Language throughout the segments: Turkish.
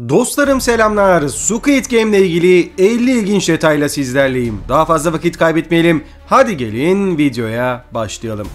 Dostlarım selamlar. Squid Game ile ilgili 50 ilginç detayla sizlerleyim. Daha fazla vakit kaybetmeyelim. Hadi gelin videoya başlayalım.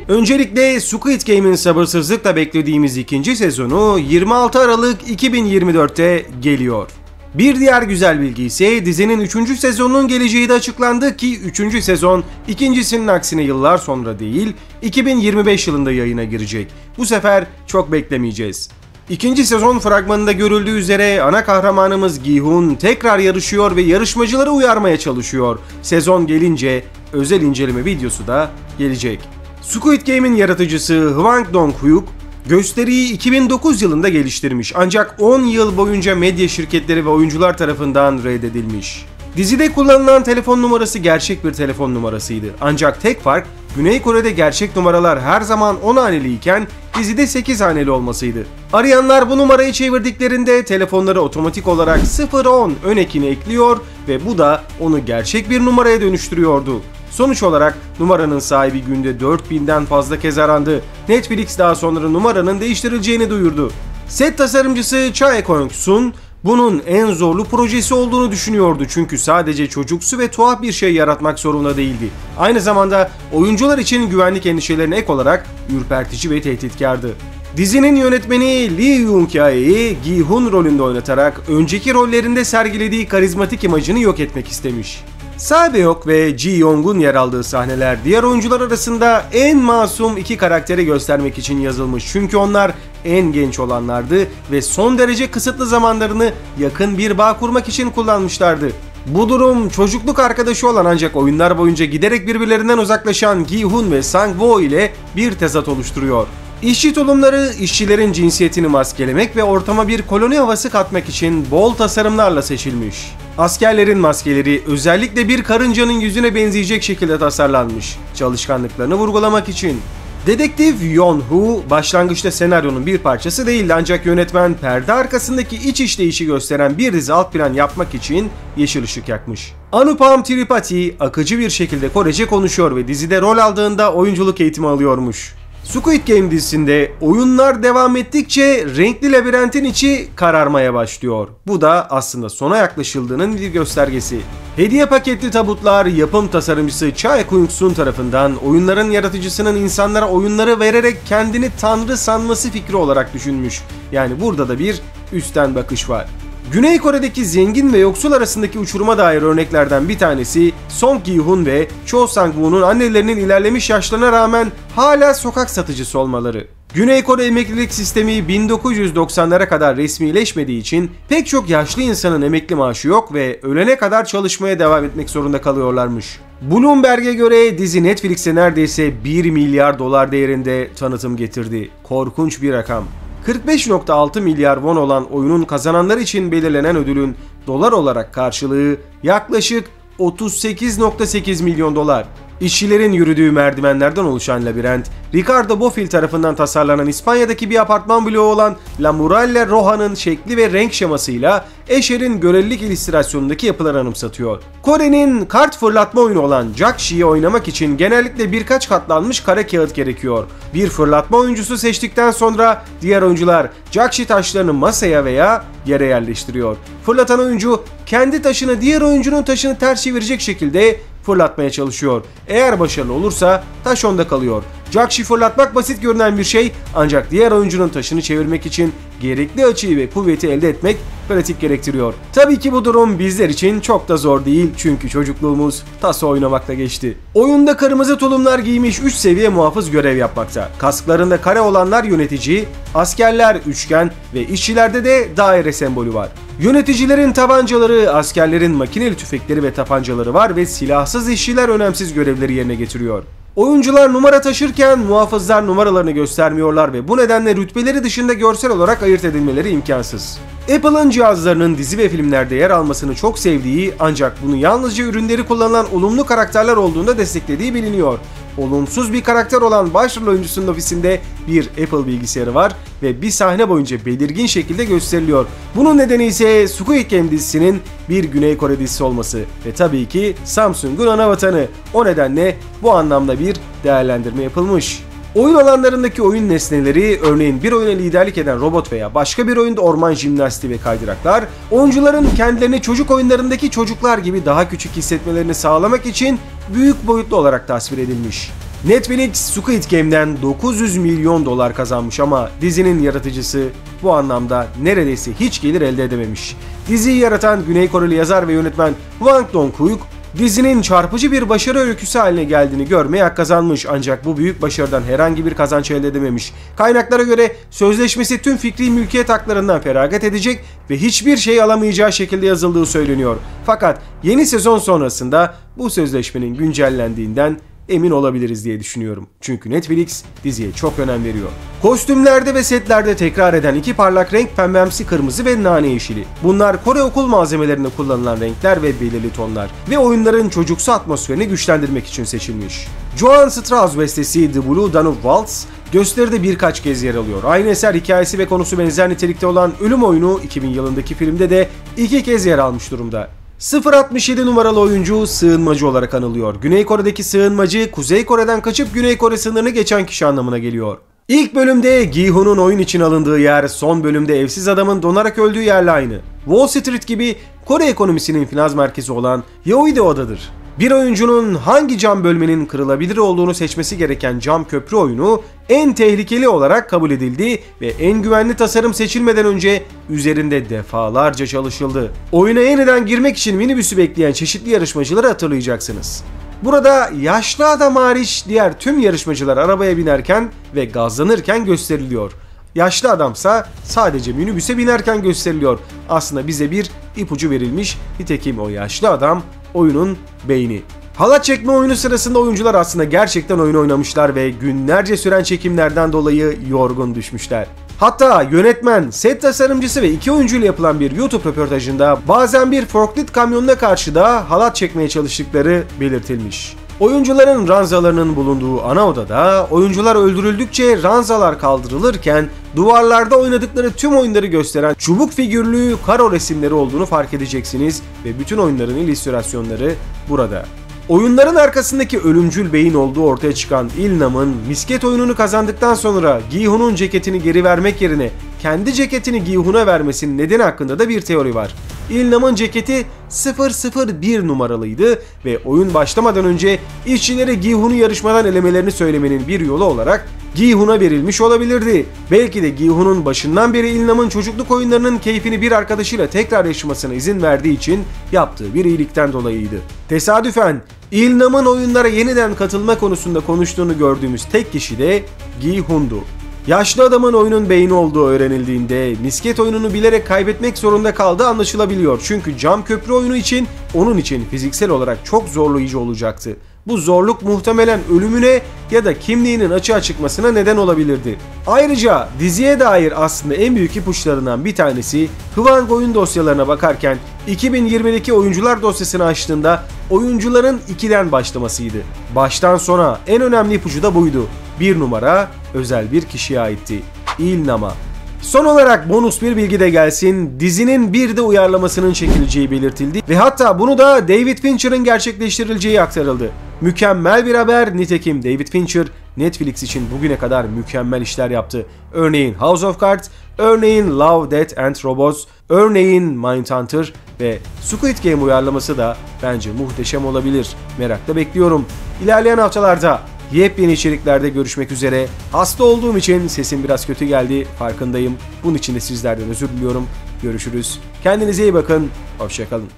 Öncelikle Squid Game'in sabırsızlıkla beklediğimiz ikinci sezonu 26 Aralık 2024'te geliyor. Bir diğer güzel bilgi ise dizinin 3. sezonunun geleceği de açıklandı ki 3. sezon ikincisinin aksine yıllar sonra değil 2025 yılında yayına girecek. Bu sefer çok beklemeyeceğiz. İkinci sezon fragmanında görüldüğü üzere ana kahramanımız Gi-hun tekrar yarışıyor ve yarışmacıları uyarmaya çalışıyor. Sezon gelince özel inceleme videosu da gelecek. Squid Game'in yaratıcısı Hwang Dong-hyuk gösteriyi 2009 yılında geliştirmiş ancak 10 yıl boyunca medya şirketleri ve oyuncular tarafından reddedilmiş. Dizide kullanılan telefon numarası gerçek bir telefon numarasıydı. Ancak tek fark Güney Kore'de gerçek numaralar her zaman 10 haneliyken dizide 8 haneli olmasıydı. Arayanlar bu numarayı çevirdiklerinde telefonları otomatik olarak 0-10 ön ekini ekliyor ve bu da onu gerçek bir numaraya dönüştürüyordu. Sonuç olarak numaranın sahibi günde 4000'den fazla kez arandı. Netflix daha sonra numaranın değiştirileceğini duyurdu. Set tasarımcısı Cha Ekwang-sun bunun en zorlu projesi olduğunu düşünüyordu çünkü sadece çocuksu ve tuhaf bir şey yaratmak zorunda değildi. Aynı zamanda oyuncular için güvenlik endişelerine ek olarak ürpertici ve tehditkardı. Dizinin yönetmeni Lee Yoon-kyae'yi Gi-hun rolünde oynatarak önceki rollerinde sergilediği karizmatik imajını yok etmek istemiş. Sabeok ve Ji Young'un yer aldığı sahneler diğer oyuncular arasında en masum iki karakteri göstermek için yazılmış çünkü onlar en genç olanlardı ve son derece kısıtlı zamanlarını yakın bir bağ kurmak için kullanmışlardı. Bu durum çocukluk arkadaşı olan ancak oyunlar boyunca giderek birbirlerinden uzaklaşan Gi-hun ve Sang-woo ile bir tezat oluşturuyor. İşçi tulumları işçilerin cinsiyetini maskelemek ve ortama bir koloni havası katmak için bol tasarımlarla seçilmiş. Askerlerin maskeleri özellikle bir karıncanın yüzüne benzeyecek şekilde tasarlanmış, çalışkanlıklarını vurgulamak için. Dedektif Yeon-woo başlangıçta senaryonun bir parçası değildi ancak yönetmen perde arkasındaki iç işleyişi gösteren bir dizi alt plan yapmak için yeşil ışık yakmış. Anupam Tripathi akıcı bir şekilde Korece konuşuyor ve dizide rol aldığında oyunculuk eğitimi alıyormuş. Squid Game dizisinde oyunlar devam ettikçe renkli labirentin içi kararmaya başlıyor. Bu da aslında sona yaklaşıldığının bir göstergesi. Hediye paketli tabutlar yapım tasarımcısı Cha Ekwang-sun tarafından oyunların yaratıcısının insanlara oyunları vererek kendini tanrı sanması fikri olarak düşünmüş. Yani burada da bir üstten bakış var. Güney Kore'deki zengin ve yoksul arasındaki uçuruma dair örneklerden bir tanesi Song Gi-hun ve Cho Sang-woo'nun annelerinin ilerlemiş yaşlarına rağmen hala sokak satıcısı olmaları. Güney Kore emeklilik sistemi 1990'lara kadar resmileşmediği için pek çok yaşlı insanın emekli maaşı yok ve ölene kadar çalışmaya devam etmek zorunda kalıyorlarmış. Bloomberg'e göre dizi Netflix'e neredeyse 1 milyar dolar değerinde tanıtım getirdi. Korkunç bir rakam. 45.6 milyar won olan oyunun kazananlar için belirlenen ödülün dolar olarak karşılığı yaklaşık 38.8 milyon dolar. İşçilerin yürüdüğü merdivenlerden oluşan labirent, Ricardo Bofill tarafından tasarlanan İspanya'daki bir apartman bloğu olan La Muralla Roja'nın şekli ve renk şemasıyla Escher'in görelilik illüstrasyonundaki yapıları anımsatıyor. Kore'nin kart fırlatma oyunu olan Jakshi'yi oynamak için genellikle birkaç katlanmış kare kağıt gerekiyor. Bir fırlatma oyuncusu seçtikten sonra diğer oyuncular Jakshi taşlarını masaya veya yere yerleştiriyor. Fırlatan oyuncu kendi taşını diğer oyuncunun taşını ters çevirecek şekilde fırlatmaya çalışıyor. Eğer başarılı olursa taş onda kalıyor. Jakshi fırlatmak basit görünen bir şey ancak diğer oyuncunun taşını çevirmek için gerekli açıyı ve kuvveti elde etmek pratik gerektiriyor. Tabii ki bu durum bizler için çok da zor değil çünkü çocukluğumuz taso oynamakla geçti. Oyunda kırmızı tulumlar giymiş 3 seviye muhafız görev yapmakta. Kasklarında kare olanlar yönetici, askerler üçgen ve işçilerde de daire sembolü var. Yöneticilerin tabancaları, askerlerin makineli tüfekleri ve tapancaları var ve silahsız işçiler önemsiz görevleri yerine getiriyor. Oyuncular numara taşırken muhafızlar numaralarını göstermiyorlar ve bu nedenle rütbeleri dışında görsel olarak ayırt edilmeleri imkansız. Apple'ın cihazlarının dizi ve filmlerde yer almasını çok sevdiği ancak bunu yalnızca ürünleri kullanılan olumlu karakterler olduğunda desteklediği biliniyor. Olumsuz bir karakter olan başrol oyuncusunun ofisinde bir Apple bilgisayarı var ve bir sahne boyunca belirgin şekilde gösteriliyor. Bunun nedeni ise Squid Game dizisinin bir Güney Kore dizisi olması ve tabii ki Samsung'un ana vatanı. O nedenle bu anlamda bir değerlendirme yapılmış. Oyun alanlarındaki oyun nesneleri, örneğin bir oyuna liderlik eden robot veya başka bir oyunda orman jimnastiği ve kaydıraklar, oyuncuların kendilerini çocuk oyunlarındaki çocuklar gibi daha küçük hissetmelerini sağlamak için büyük boyutlu olarak tasvir edilmiş. Netflix, Squid Game'den 900 milyon dolar kazanmış ama dizinin yaratıcısı bu anlamda neredeyse hiç gelir elde edememiş. Diziyi yaratan Güney Koreli yazar ve yönetmen Hwang Dong-hyuk, dizinin çarpıcı bir başarı öyküsü haline geldiğini görmeye hak kazanmış, ancak bu büyük başarıdan herhangi bir kazanç elde edememiş. Kaynaklara göre sözleşmesi tüm fikri mülkiyet haklarından feragat edecek ve hiçbir şey alamayacağı şekilde yazıldığı söyleniyor. Fakat yeni sezon sonrasında bu sözleşmenin güncellendiğinden emin olabiliriz diye düşünüyorum. Çünkü Netflix diziye çok önem veriyor. Kostümlerde ve setlerde tekrar eden iki parlak renk pembemsi kırmızı ve nane yeşili. Bunlar Kore okul malzemelerinde kullanılan renkler ve belirli tonlar ve oyunların çocuksu atmosferini güçlendirmek için seçilmiş. Johann Strauss bestesi The Blue Danube Waltz gösteride birkaç kez yer alıyor. Aynı eser hikayesi ve konusu benzer nitelikte olan Ölüm Oyunu 2000 yılındaki filmde de 2 kez yer almış durumda. 067 numaralı oyuncu sığınmacı olarak anılıyor. Güney Kore'deki sığınmacı, Kuzey Kore'den kaçıp Güney Kore sınırını geçen kişi anlamına geliyor. İlk bölümde Gi-hun'un oyun için alındığı yer, son bölümde evsiz adamın donarak öldüğü yerle aynı. Wall Street gibi Kore ekonomisinin finans merkezi olan Yeouido-adadır. Bir oyuncunun hangi cam bölmenin kırılabilir olduğunu seçmesi gereken cam köprü oyunu en tehlikeli olarak kabul edildi ve en güvenli tasarım seçilmeden önce üzerinde defalarca çalışıldı. Oyuna yeniden girmek için minibüsü bekleyen çeşitli yarışmacıları hatırlayacaksınız. Burada yaşlı adam hariç diğer tüm yarışmacılar arabaya binerken ve gazlanırken gösteriliyor. Yaşlı adamsa sadece minibüse binerken gösteriliyor. Aslında bize bir ipucu verilmiş, nitekim o yaşlı adam oyunun beyni. Halat çekme oyunu sırasında oyuncular aslında gerçekten oyun oynamışlar ve günlerce süren çekimlerden dolayı yorgun düşmüşler. Hatta yönetmen, set tasarımcısı ve 2 oyuncuyla yapılan bir YouTube röportajında bazen bir forklift kamyonuna karşı da halat çekmeye çalıştıkları belirtilmiş. Oyuncuların ranzalarının bulunduğu ana odada oyuncular öldürüldükçe ranzalar kaldırılırken duvarlarda oynadıkları tüm oyunları gösteren çubuk figürlü karo resimleri olduğunu fark edeceksiniz ve bütün oyunların illüstrasyonları burada. Oyunların arkasındaki ölümcül beyin olduğu ortaya çıkan Il-nam'ın misket oyununu kazandıktan sonra Gi-hun'un ceketini geri vermek yerine kendi ceketini Gi-hun'a vermesinin nedeni hakkında da bir teori var. Il-nam'ın ceketi 001 numaralıydı ve oyun başlamadan önce işçilere Gi-hun'u yarışmadan elemelerini söylemenin bir yolu olarak Gi-hun'a verilmiş olabilirdi. Belki de Gi-hun'un başından beri Il-nam'ın çocukluk oyunlarının keyfini bir arkadaşıyla tekrar yaşamasına izin verdiği için yaptığı bir iyilikten dolayıydı. Tesadüfen Il-nam'ın oyunlara yeniden katılma konusunda konuştuğunu gördüğümüz tek kişi de Gi-hun'du. Yaşlı adamın oyunun beyni olduğu öğrenildiğinde misket oyununu bilerek kaybetmek zorunda kaldığı anlaşılabiliyor. Çünkü cam köprü oyunu için onun için fiziksel olarak çok zorlayıcı olacaktı. Bu zorluk muhtemelen ölümüne ya da kimliğinin açığa çıkmasına neden olabilirdi. Ayrıca diziye dair aslında en büyük ipuçlarından bir tanesi Hwang oyun dosyalarına bakarken 2020'deki oyuncular dosyasını açtığında oyuncuların 2'den başlamasıydı. Baştan sona en önemli ipucu da buydu. 1 numara özel bir kişiye aitti. Il-nam'a. Son olarak bonus bir bilgi de gelsin. Dizinin bir de uyarlamasının çekileceği belirtildi ve hatta bunu da David Fincher'ın gerçekleştirileceği aktarıldı. Mükemmel bir haber. Nitekim David Fincher Netflix için bugüne kadar mükemmel işler yaptı. Örneğin House of Cards, örneğin Love, Death and Robots, örneğin Mindhunter ve Squid Game uyarlaması da bence muhteşem olabilir. Merakla bekliyorum. İlerleyen haftalarda yepyeni içeriklerde görüşmek üzere. Hasta olduğum için sesim biraz kötü geldi, farkındayım. Bunun için de sizlerden özür diliyorum. Görüşürüz. Kendinize iyi bakın. Hoşça kalın.